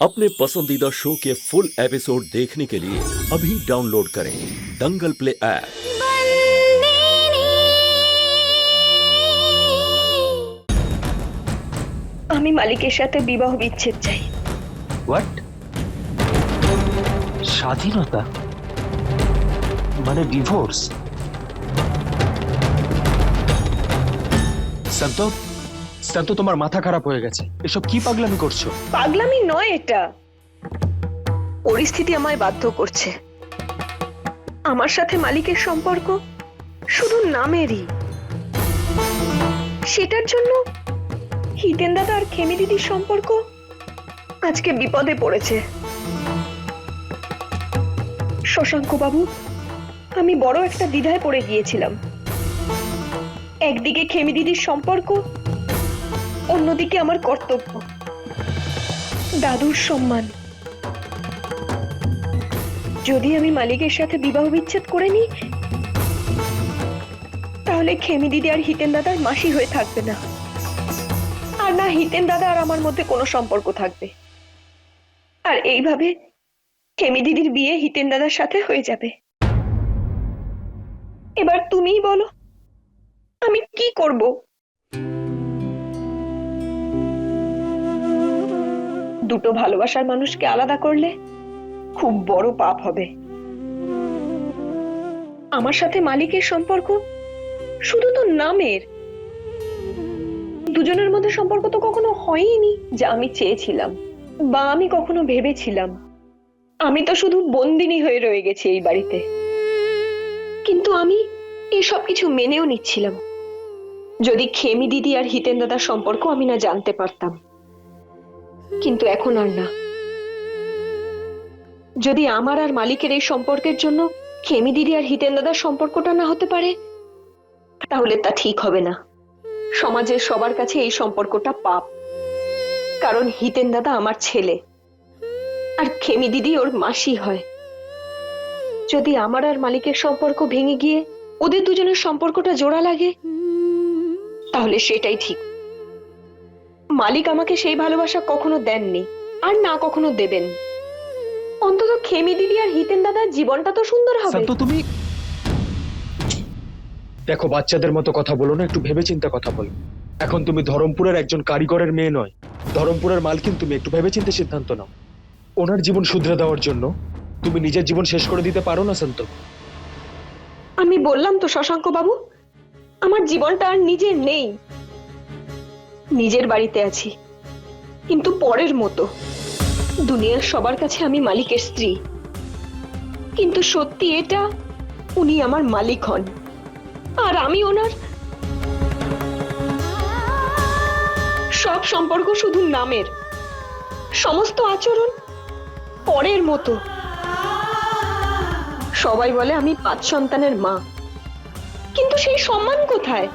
अपने पसंदीदा शो के फुल एपिसोड देखने के लिए अभी डाउनलोड करें दंगल प्ले ऐप। আমি মালিকের সাথে বিবাহ বিচ্ছেদ চাই। হোয়াট? স্বাধীনতা মানে ডিভোর্স? সন্ত, সন্ত তোমার মাথা খারাপ হয়ে গেছে। এসব কি পাগলামি করছো? পাগলামি নয়, এটা পরিস্থিতি আমায় বাধ্য করছে। আমার সাথে মালিকের সম্পর্ক শুধু নামেরই। সেটার জন্য হিতেন দাদা আর খেমি দিদির সম্পর্ক আজকে বিপদে পড়েছে। শশাঙ্ক বাবু, আমি বড় একটা দ্বিধায় পড়ে গিয়েছিলাম। একদিকে খেমি দিদির সম্পর্ক, অন্যদিকে আমার কর্তব্য, দাদুর সম্মান। যদি আমি মালিকের সাথে বিবাহ বিচ্ছেদ করে নিই, তাহলে খেমি দিদি আর হিতেন দাদার মাসি হয়ে থাকবে না, আর না হিতেন দাদা আর আমার মধ্যে কোনো সম্পর্ক থাকবে। আর এইভাবে খেমি দিদির বিয়ে হিতেন দাদার সাথে হয়ে যাবে। এবার তুমিই বলো, আমি কি করব? দুটো ভালোবাসার মানুষকে আলাদা করলে খুব বড় পাপ হবে। আমার সাথে মালিকের সম্পর্ক শুধু তো নামের। দুজনের মধ্যে সম্পর্ক তো কখনো হয়নি যা আমি চেয়েছিলাম বা আমি কখনো ভেবেছিলাম। আমি তো শুধু বন্দিনী হয়ে রয়ে গেছি এই বাড়িতে। কিন্তু আমি এসব কিছু মেনেও নিচ্ছিলাম যদি খেমি দিদি আর হিতেন দাদার সম্পর্ক আমি না জানতে পারতাম। কিন্তু এখন আর না। যদি আমার আর মালিকের এই সম্পর্কের জন্য খেমি দিদি আর হিতেন দাদার সম্পর্কটা না হতে পারে, তাহলে তা ঠিক হবে না। সমাজের সবার কাছে এই সম্পর্কটা পাপ, কারণ হিতেন দাদা আমার ছেলে আর খেমি দিদি ওর মাসি হয়। যদি আমার আর মালিকের সম্পর্ক ভেঙে গিয়ে ওদের দুজনের সম্পর্কটা জোড়া লাগে, তাহলে সেটাই ঠিক। মালিক আমাকে সেই ভালোবাসা কখনো দেননি, আর না কখনো দেবেন। অন্তত খেমি দিদি আর হিতেন দাদার জীবনটা তো সুন্দর হবে। সন্ত, তুমি দেখো, বাচ্চাদের মতো কথা বলো না, একটু ভেবেচিন্তে কথা বলো। এখন তুমি ধরমপুরের একজন কারিগরের মেয়ে নয়, ধরমপুরের মালকিন। তুমি একটু ভেবেচিন্তে সিদ্ধান্ত নাও। ওনার জীবন শুধরে দেওয়ার জন্য তুমি নিজের জীবন শেষ করে দিতে পারো না সন্ত। আমি বললাম তো শশাঙ্ক বাবু, আমার জীবনটা আর নিজের নেই। নিজের বাড়িতে আছি, কিন্তু পরের মতো। দুনিয়ার সবার কাছে আমি মালিকের স্ত্রী, কিন্তু সত্যি এটা উনি আমার মালিক হন, আর আমি ওনার। সব সম্পর্ক শুধু নামের, সমস্ত আচরণ পরের মতো। সবাই বলে আমি 5 সন্তানের মা, কিন্তু সেই সম্মান কোথায়?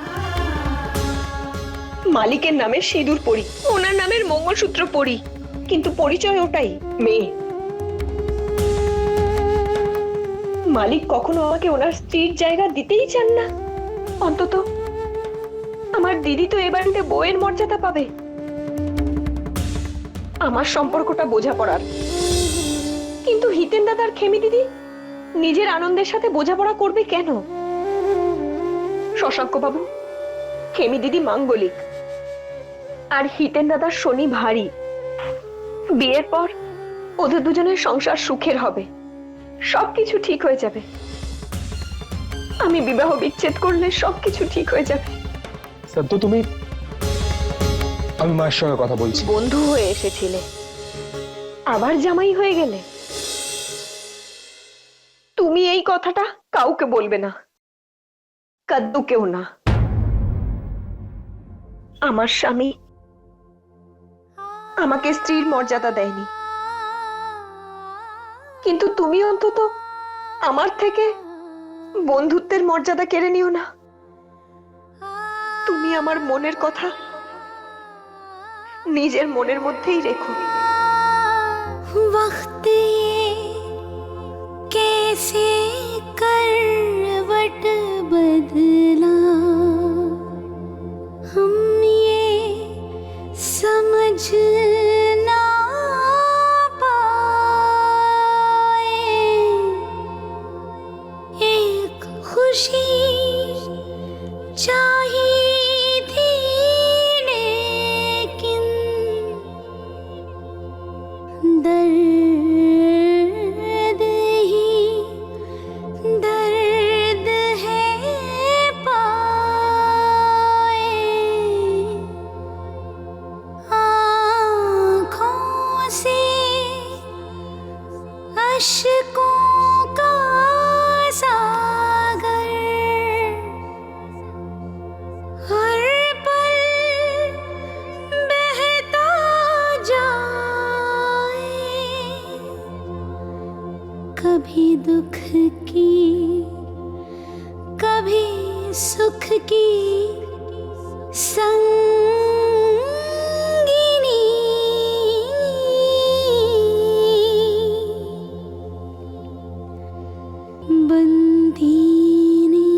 মালিকের নামে সিঁদুর পরি, ওনার নামের মঙ্গলসূত্র পরি, কিন্তু পরিচয় ওটাই মেয়ে। মালিক কখনো আমাকে ওনার স্ত্রীর জায়গা দিতেই চান না। অন্তত আমার দিদি তো এ বাড়িতে বউয়ের মর্যাদা পাবে। আমার সম্পর্কটা বোঝাপড়ার, কিন্তু হিতেন দাদার খেমি দিদি নিজের আনন্দের সাথে বোঝাপড়া করবে কেন? শশাঙ্ক বাবু, খেমি দিদি মাঙ্গলিক আর হিতেন দাদার শনি ভারী। বিয়ের পর ওদের দুজনের সংসার সুখের হবে, সবকিছু ঠিক হয়ে যাবে। আমি বিবাহ বিচ্ছেদ করলে সবকিছু ঠিক হয়ে যাবে। সন্ত, আমি মায়ের সঙ্গে কথা বলছি। বন্ধু হয়ে এসেছিলে, আবার জামাই হয়ে গেলে। তুমি এই কথাটা কাউকে বলবে না, কাদ্দুকেও না। আমার স্বামী আমাকে স্ত্রীর মর্যাদা দেয়নি, কিন্তু তুমি অন্তত আমার থেকে বন্ধুত্বের মর্যাদা কেড়ে নিও না। তুমি আমার মনের কথা নিজের মনের মধ্যেই রেখো। वक्त ये कैसे करवट बदला, हम ये समझना दर्द ही दर्द है पाए आँखों से अश्कों का सागर हर पल बहता जाए कभी दुख की कभी सुख की संगिनी बंदीनी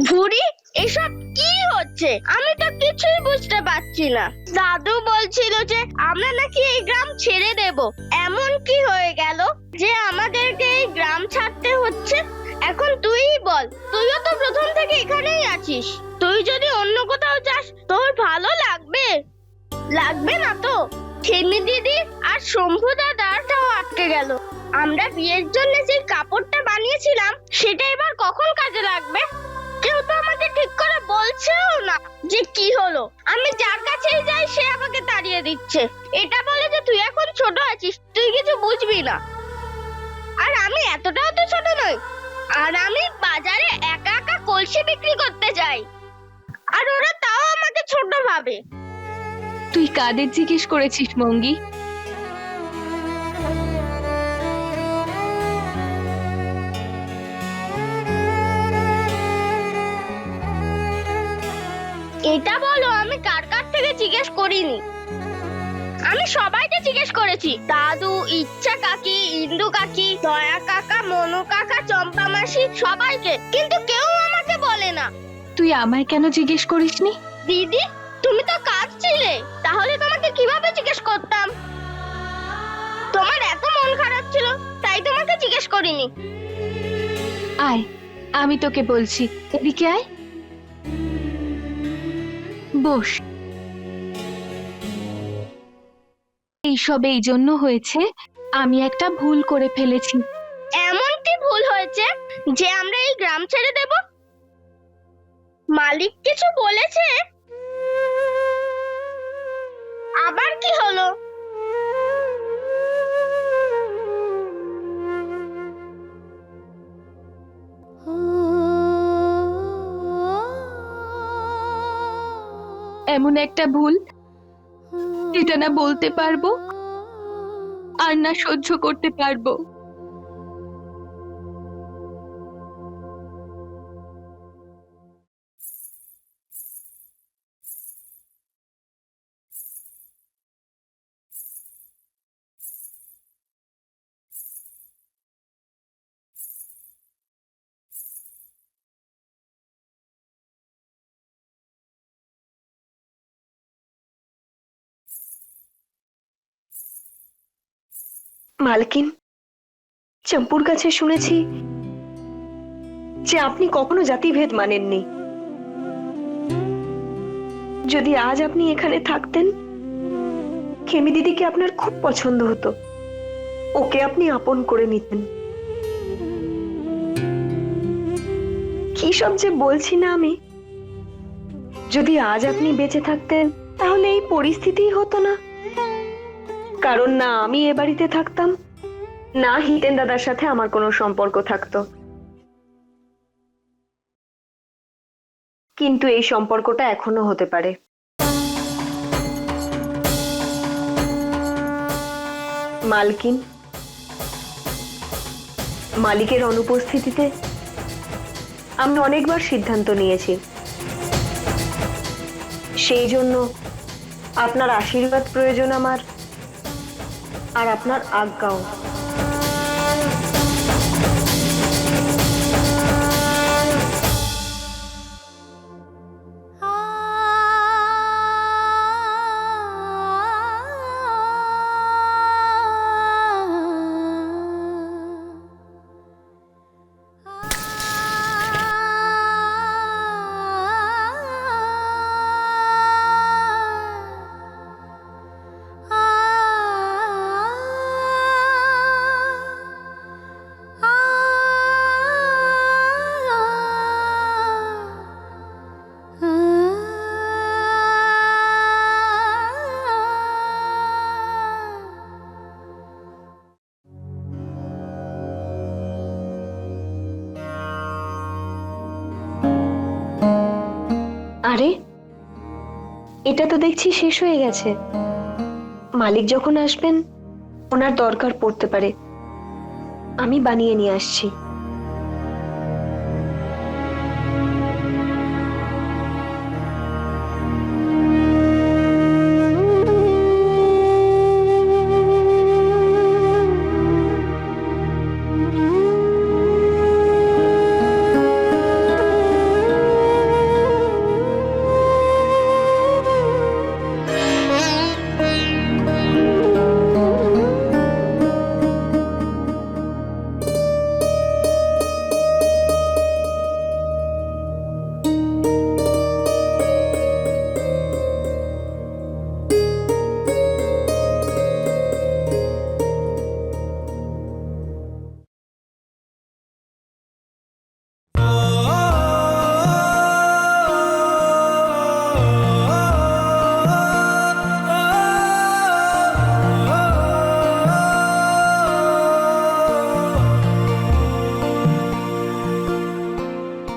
ভুরি এসব কি হচ্ছে? আমি তো কিছুই বুঝতে পারছি না। দাদু বলছিল যে আমরা নাকি এই গ্রাম ছেড়ে দেব। এমন কি হয়ে গেল যে আমাদেরকে এই গ্রাম ছাড়তে হচ্ছে? এখন তুইই বল, তুইও তো প্রথম থেকে এখানেই আছিস। তুই যদি অন্য কোথাও যাস তোর ভালো লাগবে? লাগবে না তো। খেমি দিদি আর শম্ভু দাদাটাও আটকে গেল। আমরা বিয়ের জন্য যে কাপড়টা বানিয়েছিলাম সেটা এবার কখন কাজে লাগবে? কেউ তো আমাকে ঠিক করে বলছেও না যে কি হলো। আমি যার কাছেই যাই সে আমাকে তাড়িয়ে দিচ্ছে। এটা বলে যে তুই এখন ছোট আছিস, তুই কিছু বুঝবি না। আর আমি এতটাও তো ছোট নই। আর আমি বাজারে একা একা কলসি বিক্রি করতে যাই, আর ওরা তাও আমাকে ছোট ভাবে। তুই কাদের জিজ্ঞেস করেছিস মঙ্গি? এটা বলো, আমি কার কার থেকে জিজ্ঞেস করিনি। আমি সবাইকে জিজ্ঞেস করেছি, দাদু, ইচ্ছা কাকি, ইন্দু কাকি, দয়া কাকা, মনু কাকা, চম্পা মাসি, সবাইকে, কিন্তু কেউ আমাকে বলে না। তুই আমায় কেন জিজ্ঞেস করিসনি? দিদি, তুমি তো কাজ ছিলে, তাহলে তোমাকে কিভাবে জিজ্ঞেস করতাম? তোমার এত মন খারাপ ছিল তাই তোমাকে জিজ্ঞেস করিনি। আয়, আমি তোকে বলছি, এদিকে আয়, বস। এইসব এই জন্য হয়েছে, আমি একটা ভুল করে ফেলেছি। এমন কি ভুল হয়েছে যে আমরা এই গ্রাম ছেড়ে দেব? মালিক কিছু বলেছে? আবার কি হলো? এমন একটা ভুল যেটা না বলতে পারবো আর না সহ্য করতে পারবো। মালকিন, চম্পুর কাছে শুনেছি যে আপনি কখনো জাতিভেদ মানেননি। যদি আজ আপনি এখানে থাকতেন, খেমি দিদিকে আপনার খুব পছন্দ হতো, ওকে আপনি আপন করে নিতেন। কি সব যে বলছি না আমি। যদি আজ আপনি বেঁচে থাকতেন তাহলে এই পরিস্থিতিই হতো না। কারণ না আমি এ বাড়িতে থাকতাম, না হিতেন দাদার সাথে আমার কোনো সম্পর্ক থাকতো। কিন্তু এই সম্পর্কটা এখনো হতে পারে। মালকিন, মালিকের অনুপস্থিতিতে আমি অনেকবার সিদ্ধান্ত নিয়েছি। সেই জন্য আপনার আশীর্বাদ প্রয়োজন আমার, আর আপনার আজ্ঞাও। এটা তো দেখছি শেষ হয়ে গেছে। মালিক যখন আসবেন ওনার দরকার পড়তে পারে, আমি বানিয়ে নিয়ে আসছি।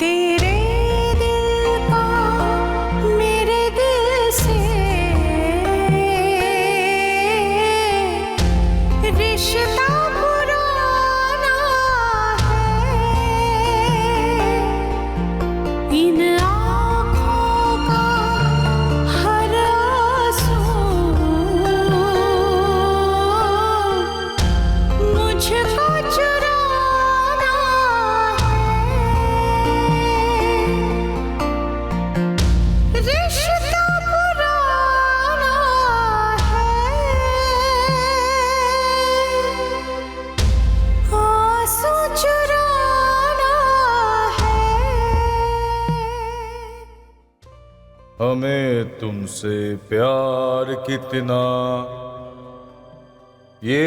तेरे दिल का मेरे दिल से रिश्ता पुराना है। इन आँखों का हर आंसू मुझको चुराना है। रिश्ता पुराना है, आंसू चुराना है। हमें तुमसे प्यार कितना ये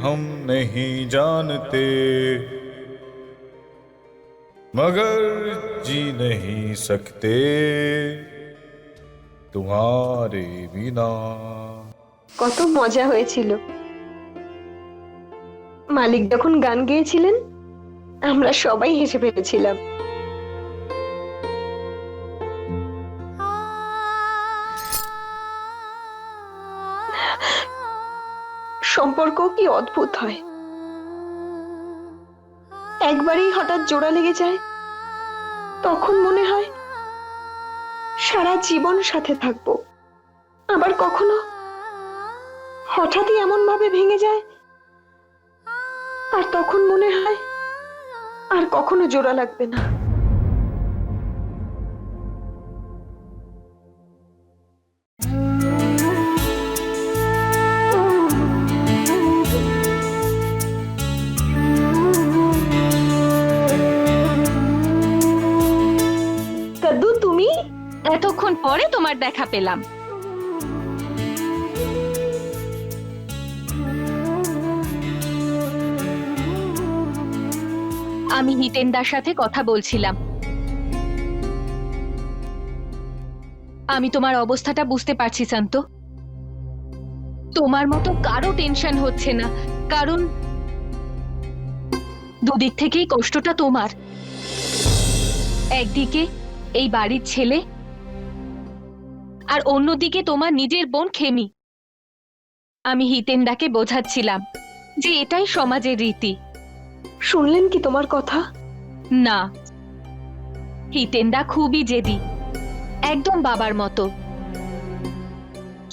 हम नहीं जानते, मगर जी नहीं सकते तुम्हारे बिना। কত মজা হয়েছিল। মালিক যখন গান গেয়েছিলেন আমরা সবাই হেসে ফেলেছিলাম। সম্পর্ক কি অদ্ভুত হয়, একবারেই হঠাৎ জোড়া লেগে যায়, তখন মনে হয় সারা জীবন সাথে থাকবো। আবার কখনো হঠাৎই এমন ভাবে ভেঙে যায় আর তখন মনে হয় আর কখনো জোড়া লাগবে না। কাদ্দু, তুমি এতক্ষণ পরে তোমার দেখা পেলাম। আমি হিতেনদার সাথে কথা বলছিলাম। আমি তোমার অবস্থাটা বুঝতে পারছি শান্ত। তোমার মতো কারো টেনশন হচ্ছে না, কারণ দুদিক থেকেই কষ্টটা তোমার। একদিকে এই বাড়ির ছেলে আর অন্যদিকে তোমার নিজের বোন খেমি। আমি হিতেনদাকে বোঝাচ্ছিলাম যে এটাই সমাজের রীতি। শুনলেন কি তোমার কথা? না, হিতেনদা খুবই জেদি, একদম বাবার মতো।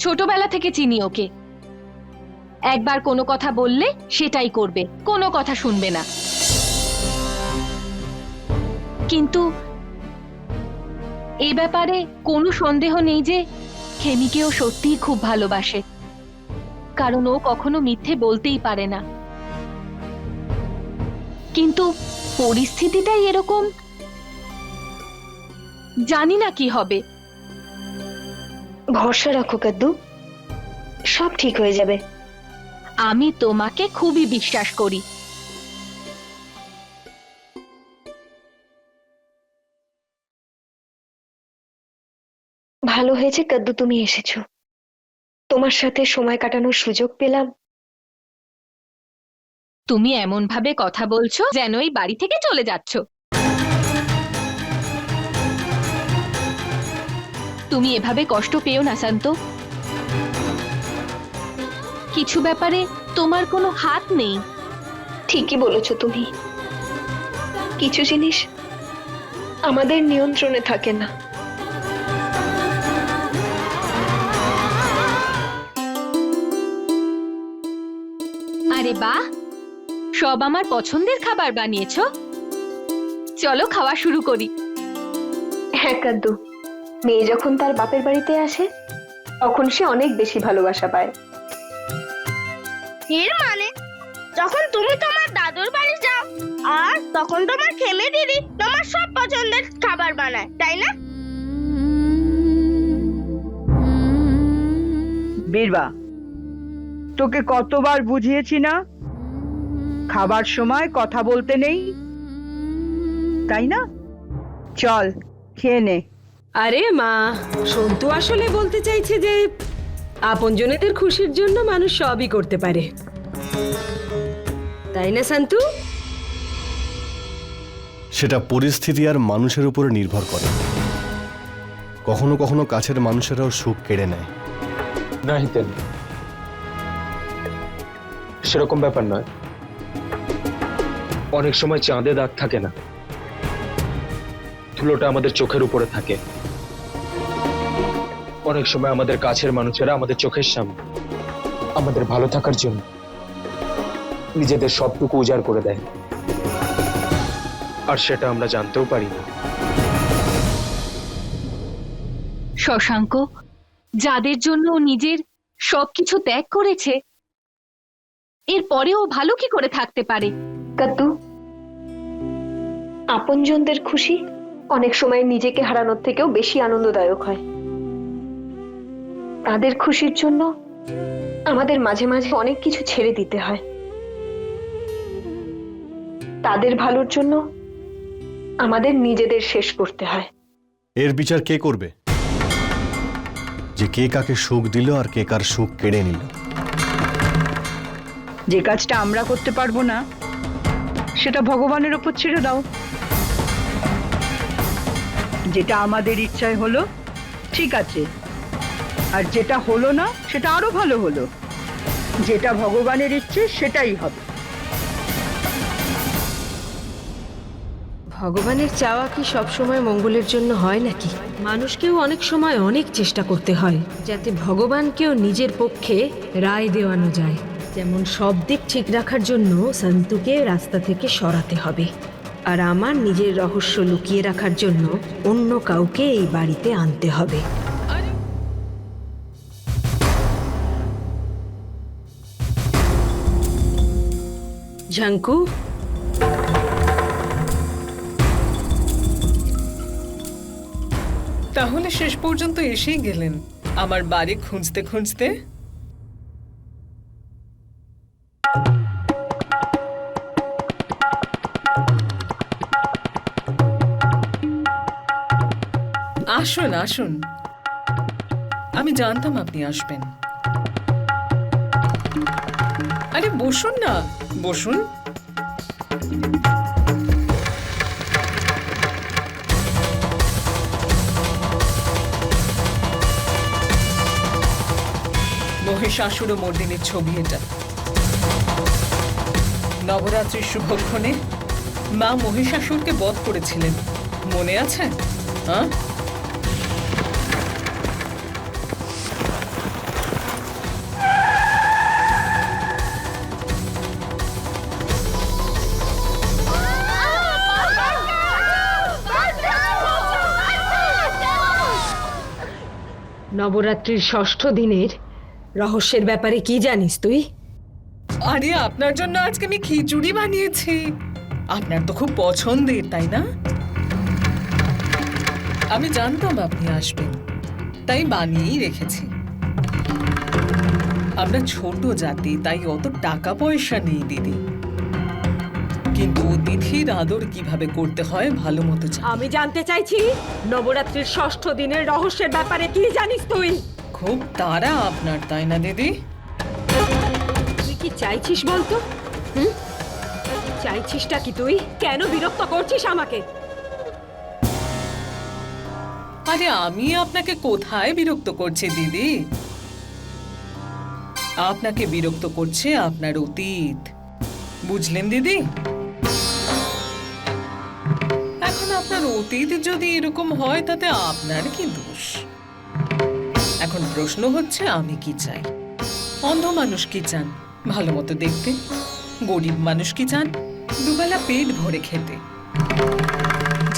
ছোটবেলা থেকে চিনি ওকে। একবার কোনো কথা বললে সেটাই করবে, কোনো কথা শুনবে না। কিন্তু এই ব্যাপারে কোনো সন্দেহ নেই যে খেমিকেও সত্যিই খুব ভালোবাসে, কারণ ও কখনো মিথ্যে বলতেই পারে না। কিন্তু পরিস্থিতিটাই এরকম, জানি না কি হবে। ভরসা রাখো কাদ্দু, সব ঠিক হয়ে যাবে। আমি তোমাকে খুবই বিশ্বাস করি। ভালো হয়েছে কাদ্দু তুমি এসেছো, তোমার সাথে সময় কাটানোর সুযোগ পেলাম। তুমি এমন ভাবে কথা বলছো যেন এই বাড়ি থেকে চলে যাচ্ছ। তুমি এভাবে কষ্ট পেও না শান্ত। কিছু ব্যাপারে তোমার কোনো হাত নেই। ঠিকই বলেছ তুমি, কিছু জিনিস আমাদের নিয়ন্ত্রণে থাকে না। আরে বাহ, সব আমার পছন্দের খাবার বানিয়েছো। চলো খাওয়া শুরু করি। হ্যাঁ কাদ্দু, মেয়ে যখন তার বাপের বাড়িতে আসে তখন সে অনেক বেশি ভালোবাসা পায়। এর মানে যখন তুমি তোমার দাদুর বাড়ি যাও আর তখন তোমার খেমে দিদি তোমার সব পছন্দের খাবার বানায়, তাই না? বীরবা, তোকে কতবার বুঝিয়েছি না খাবার সময় কথা বলতে নেই, তাই না? চল খেয়ে নে। আরে মা, সন্তু আসলে বলতে চাইছে যে আপনজনেদের খুশির জন্য মানুষ সবই করতে পারে, তাই না সন্তু? সেটা পরিস্থিতি আর মানুষের উপরে নির্ভর করে। কখনো কখনো কাছের মানুষেরাও সুখ কেড়ে নেয়। না হিতেন, সেরকম ব্যাপার নয়। অনেক সময় চাঁদে দাগ থাকে না, ধুলোটা আমাদের চোখের উপরে থাকে। অনেক সময় আমাদের কাছের মানুষেরা আমাদের চোখের সামনে আমাদের ভালো থাকার জন্য নিজেদের সবটুকু উজাড় করে দেয়, আর সেটা আমরা জানতেও পারি না। শশাঙ্ক যাদের জন্য ও নিজের সবকিছু ত্যাগ করেছে, এরপরেও ভালো কি করে থাকতে পারে? কাদ্দু, আপনজনদের খুশি অনেক সময় নিজেকে হারানোর থেকেও বেশি আনন্দদায়ক হয়। তাদের খুশির জন্য আমাদের মাঝে মাঝে অনেক কিছু ছেড়ে দিতে হয়। তাদের ভালোর জন্য আমাদের নিজেদের শেষ করতে হয়। এর বিচার কে করবে যে কে কাকে সুখ দিল আর কে কার সুখ কেড়ে নিল? যে কাজটা আমরা করতে পারবো না সেটা ভগবানের ওপর ছেড়ে দাও। যেটা আমাদের ইচ্ছায় হলো ঠিক আছে, আর যেটা হলো না সেটা আরো ভালো হলো। যেটা ভগবানের ইচ্ছে সেটাই হবে। ভগবানের চাওয়া কি সব সময় মঙ্গলের জন্য হয় নাকি? মানুষকেও অনেক সময় অনেক চেষ্টা করতে হয় যাতে ভগবানকেও নিজের পক্ষে রায় দেওয়ানো যায়। যেমন সব দিক ঠিক রাখার জন্য সন্তুকে রাস্তা থেকে সরাতে হবে, আর আমার নিজের রহস্য লুকিয়ে রাখার জন্য অন্য কাউকে এই বাড়িতে আনতে হবে। ঝাঙ্কু, তাহলে শেষ পর্যন্ত এসেই গেলেন আমার বাড়ি খুঁজতে খুঁজতে। আসুন আসুন, আমি জানতাম আপনি আসবেন। আরে বসুন না, বসুন। মহিষাসুর ও মর্দিনীর ছবি এটা। নবরাত্রির শুভক্ষণে মা মহিষাসুরকে বধ করেছিলেন, মনে আছে? হ্যাঁ, নবরাত্রির ষষ্ঠ দিনের রহস্যের ব্যাপারে কি জানিস তুই? আরে আপনার জন্য আজকে আমি খিচুড়ি বানিয়েছি। আপনার তো খুব পছন্দের, তাই না? আমি জানতাম আপনি আসবেন, তাই বানিয়েই রেখেছি। আমরা ছোট জাতি, তাই অত টাকা পয়সা নেই দিদি, কিন্তু অতিথির আদর কিভাবে করতে হয় ভালো মতো জানি। আমি জানতে চাইছি নবরাত্রির ষষ্ঠ দিনের রহস্যের ব্যাপারে কি জানিস তুই? খুব তাড়া আপনার, তাই না দিদি? তুই কি চাইছিস বলতো? চাইছিসটা কি তুই? কেন বিরক্ত করছিস আমাকে? আরে আমি আপনাকে কোথায় বিরক্ত করছি দিদি? আপনাকে বিরক্ত করছে আপনার অতীত, বুঝলেন দিদি? এখন আপনার অতীত যদি এরকম হয় তাতে আপনার কি দোষ? এখন প্রশ্ন হচ্ছে আমি কি চাই? অন্ধ মানুষ কি চান? ভালো মতো দেখতে। গরিব মানুষ কি চান? দুবেলা পেট ভরে খেতে।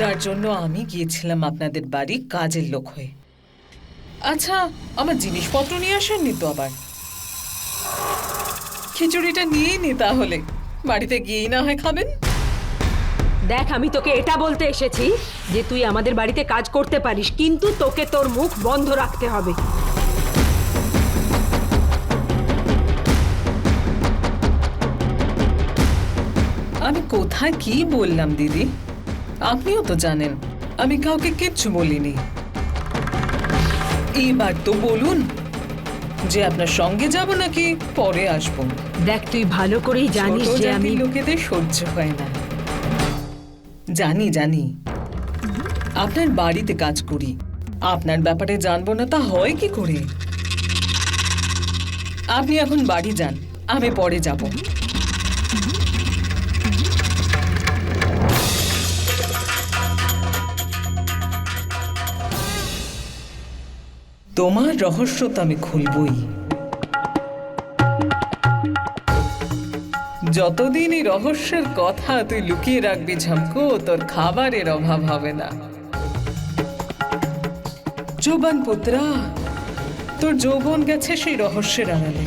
যার জন্য আমি গিয়েছিলাম আপনাদের বাড়ি কাজের লোক হয়ে। আচ্ছা, আমার জিনিসপত্র নিয়ে আসেননি তো আবার? খিচুড়িটা নিয়েই নি তাহলে, বাড়িতে গিয়েই না হয় খাবেন। দেখ, আমি তোকে এটা বলতে এসেছি যে তুই আমাদের বাড়িতে কাজ করতে পারিস, কিন্তু তোকে তোর মুখ বন্ধ রাখতে হবে। আমি কোথায় কি বললাম দিদি? আপনিও তো জানেন আমি কাউকে কিচ্ছু বলিনি। এবার তো বলুন যে আপনার সঙ্গে যাব নাকি পরে আসবো। দেখ, তুই ভালো করেই জানিস ছোট যে আমি জাতির লোকেদের সহ্য হয় না। জানি জানি, আপনার বাড়িতে কাজ করি, আপনার ব্যাপারে জানবো না তা হয় কি করে? আপনি এখন বাড়ি যান, আমি পরে যাব। তোমার রহস্য তো আমি খুলবই। যতদিন এই রহস্যের কথা তুই লুকিয়ে রাখবি ঝমকো, তোর খাবারের অভাব হবে না। যৌবন পুত্রা, তোর যৌবন গেছে সেই রহস্যের আড়ালে,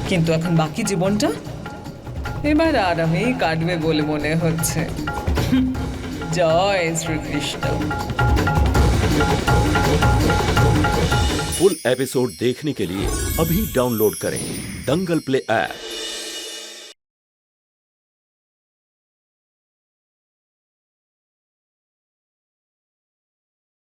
কিন্তু এখন বাকি জীবনটা এবার আরামেই কাটবে বলে মনে হচ্ছে। জয় শ্রীকৃষ্ণ। फुल एपिसोड देखने के लिए अभी डाउनलोड करें दंगल प्ले ऐप।